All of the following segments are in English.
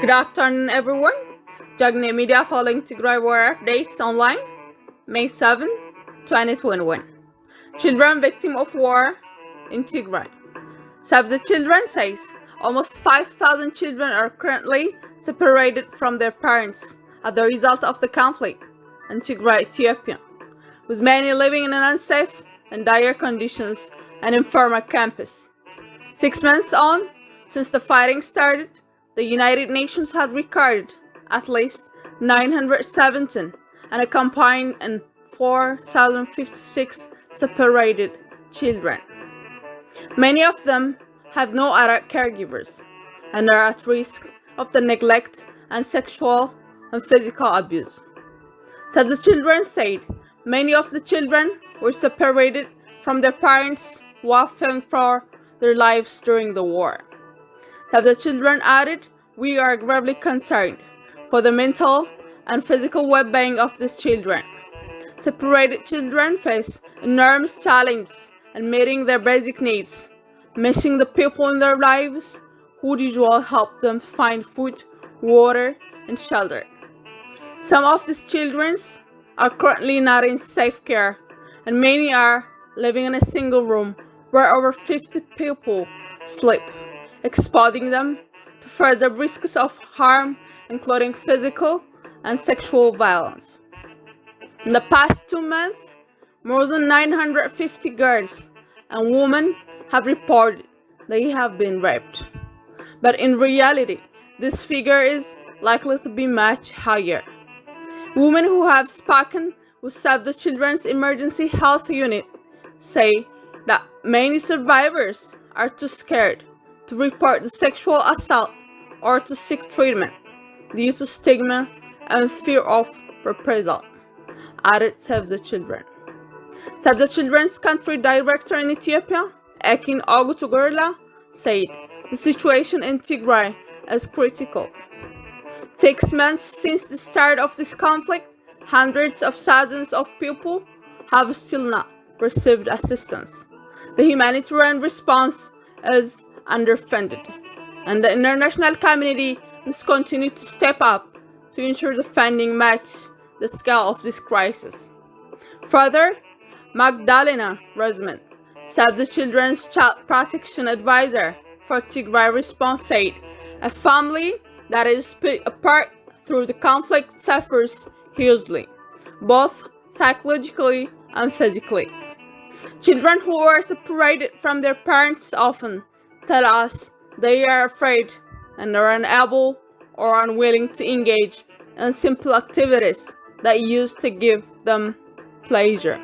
Good afternoon, everyone. JagNet Media following Tigray war updates online, May 7, 2021. Children victim of war in Tigray. Save the Children says almost 5,000 children are currently separated from their parents as a result of the conflict in Tigray, Ethiopia, with many living in unsafe and dire conditions and informal camps. 6 months on, since the fighting started, the United Nations has recorded at least 917 and accompanied and 4,056 separated children. Many of them have no other caregivers and are at risk of the neglect and sexual and physical abuse. Save the Children said many of the children were separated from their parents while fighting for their lives during the war. Save the Children added, "We are gravely concerned for the mental and physical well-being of these children. Separated children face enormous challenges in meeting their basic needs, missing the people in their lives who usually help them find food, water, and shelter. Some of these children are currently not in safe care, and many are living in a single room where over 50 people sleep, exposing them to further risks of harm, including physical and sexual violence. In the past 2 months, more than 950 girls and women have reported they have been raped. But in reality, this figure is likely to be much higher. Women who have spoken with Save the Children's Emergency Health Unit say that many survivors are too scared to report the sexual assault or to seek treatment due to stigma and fear of reprisal, added Save the Children. Save the Children's country director in Ethiopia, Ekin Ogutugurla, said the situation in Tigray is critical. 6 months since the start of this conflict, hundreds of thousands of people have still not received assistance. The humanitarian response is underfunded, and the international community must continue to step up to ensure the funding matches the scale of this crisis. Further, Magdalena Rosman, Save the Children's Child Protection Advisor for Tigray response, said a family that is split apart through the conflict suffers hugely, both psychologically and physically. Children who are separated from their parents often tell us they are afraid and are unable or unwilling to engage in simple activities that used to give them pleasure.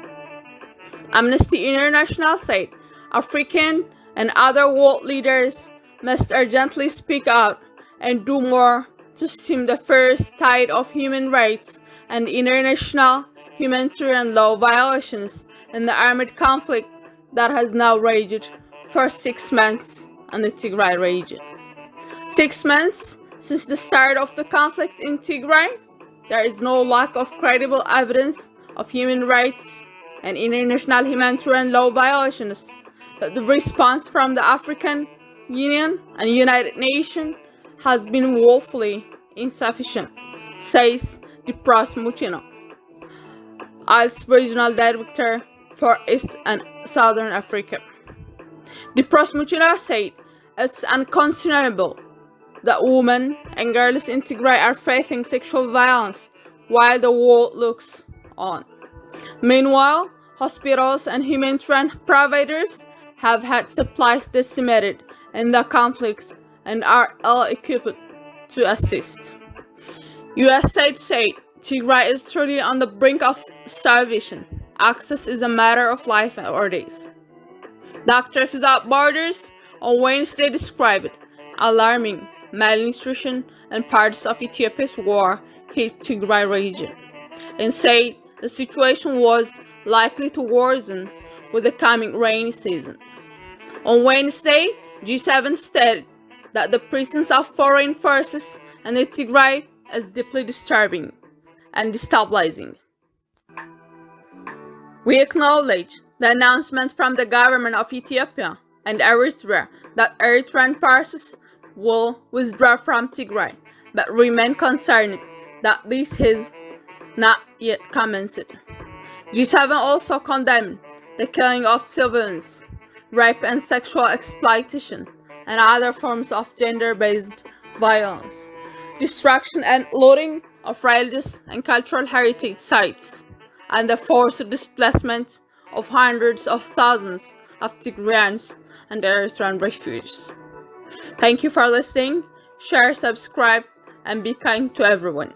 Amnesty International said African and other world leaders must urgently speak out and do more to stem the first tide of human rights and international humanitarian law violations in the armed conflict that has now raged for 6 months in the Tigray region. 6 months since the start of the conflict in Tigray, there is no lack of credible evidence of human rights and international humanitarian law violations, but the response from the African Union and United Nations has been woefully insufficient, says Dipros Muchino, as Regional Director for East and Southern Africa. Dipros Muchino said it's unconscionable that women and girls in Tigray are facing sexual violence while the world looks on. Meanwhile, hospitals and humanitarian providers have had supplies decimated in the conflict and are ill-equipped to assist. USAID said Tigray is truly on the brink of starvation. Access is a matter of life or death. Doctors Without Borders on Wednesday described alarming malnutrition in parts of Ethiopia's war-hit Tigray region and said the situation was likely to worsen with the coming rainy season. On Wednesday, G7 stated that the presence of foreign forces in the Tigray is deeply disturbing and destabilizing. We acknowledge the announcement from the government of Ethiopia and Eritrea that Eritrean forces will withdraw from Tigray, but remain concerned that this has not yet commenced. G7 also condemned the killing of civilians, rape and sexual exploitation, and other forms of gender-based violence, destruction and looting of religious and cultural heritage sites, and the forced displacement of hundreds of thousands of Tigrayans and Eritrean refugees. Thank you for listening. Share, subscribe, and be kind to everyone.